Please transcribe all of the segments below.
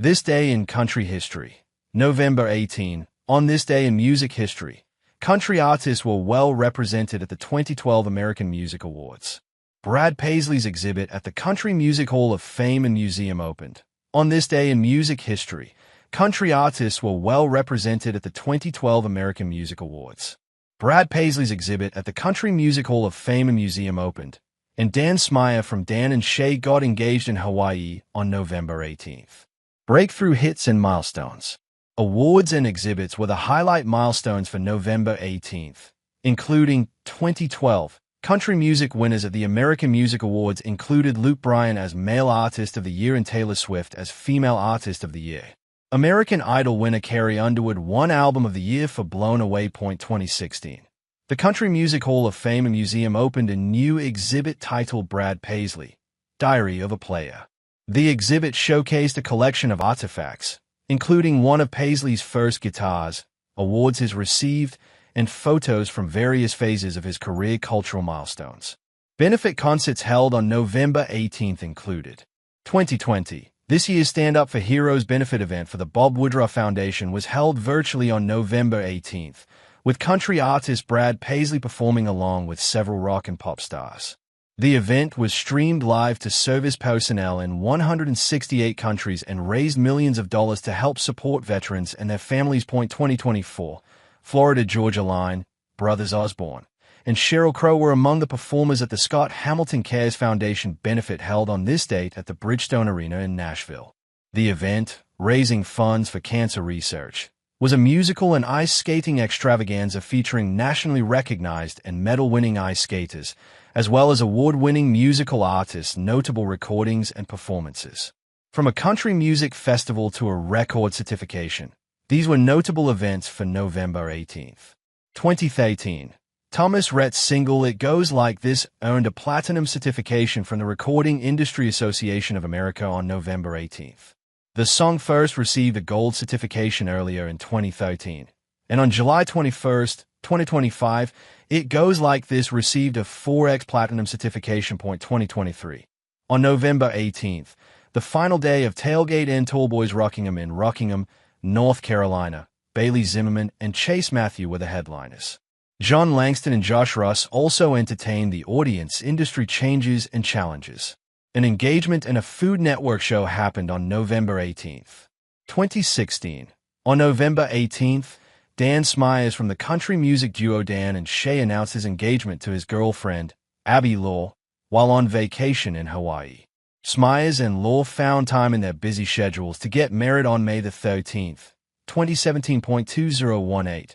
This day in country history. November 18. On this day in music history, country artists were well represented at the 2012 American Music Awards. Brad Paisley's exhibit at the Country Music Hall of Fame and Museum opened. On this day in music history, country artists were well represented at the 2012 American Music Awards. Brad Paisley's exhibit at the Country Music Hall of Fame and Museum opened, and Dan Smyer from Dan and Shay got engaged in Hawaii on November 18th. Breakthrough hits and milestones. Awards and exhibits were the highlight milestones for November 18th, including 2012. Country music winners at the American Music Awards included Luke Bryan as Male Artist of the Year and Taylor Swift as Female Artist of the Year. American Idol winner Carrie Underwood won Album of the Year for Blown Away. 2016. The Country Music Hall of Fame and Museum opened a new exhibit titled Brad Paisley, Diary of a Player. The exhibit showcased a collection of artifacts, including one of Paisley's first guitars, awards he's received, and photos from various phases of his career. Cultural milestones. Benefit concerts held on November 18th included 2020. This year's Stand Up for Heroes benefit event for the Bob Woodruff Foundation was held virtually on November 18th, with country artist Brad Paisley performing along with several rock and pop stars. The event was streamed live to service personnel in 168 countries and raised millions of dollars to help support veterans and their families. 2024. Florida Georgia Line, Brothers Osborne, and Sheryl Crow were among the performers at the Scott Hamilton Cares Foundation benefit held on this date at the Bridgestone Arena in Nashville. The event, raising funds for cancer research, was a musical and ice skating extravaganza featuring nationally recognized and medal-winning ice skaters, as well as award-winning musical artists, notable recordings and performances. From a country music festival to a record certification, these were notable events for November 18th. 2013. Thomas Rhett's single It Goes Like This earned a platinum certification from the Recording Industry Association of America on November 18th. The song first received a gold certification earlier in 2013, and on July 21, 2025, It Goes Like This received a 4X platinum certification. 2023. On November 18th, the final day of Tailgate and Tallboys Rockingham in Rockingham, North Carolina, Bailey Zimmerman and Chase Matthew were the headliners. John Langston and Josh Russ also entertained the audience. Industry changes and challenges. An engagement and a Food Network show happened on November 18th. 2016. On November 18th, Dan Smyers from the country music duo Dan and Shay announced his engagement to his girlfriend, Abby Law, while on vacation in Hawaii. Smyers and Law found time in their busy schedules to get married on May 13th, 2017. 2018.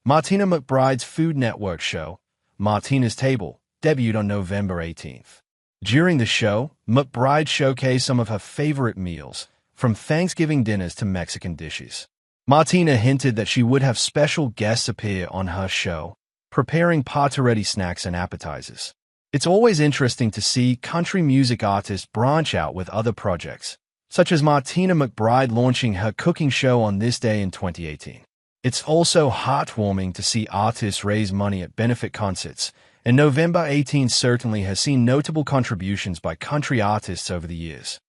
Martina McBride's Food Network show, Martina's Table, debuted on November 18th. During the show, McBride showcased some of her favorite meals, from Thanksgiving dinners to Mexican dishes. Martina hinted that she would have special guests appear on her show, preparing party-ready snacks and appetizers. It's always interesting to see country music artists branch out with other projects, such as Martina McBride launching her cooking show on this day in 2018. It's also heartwarming to see artists raise money at benefit concerts, and November 18 certainly has seen notable contributions by country artists over the years.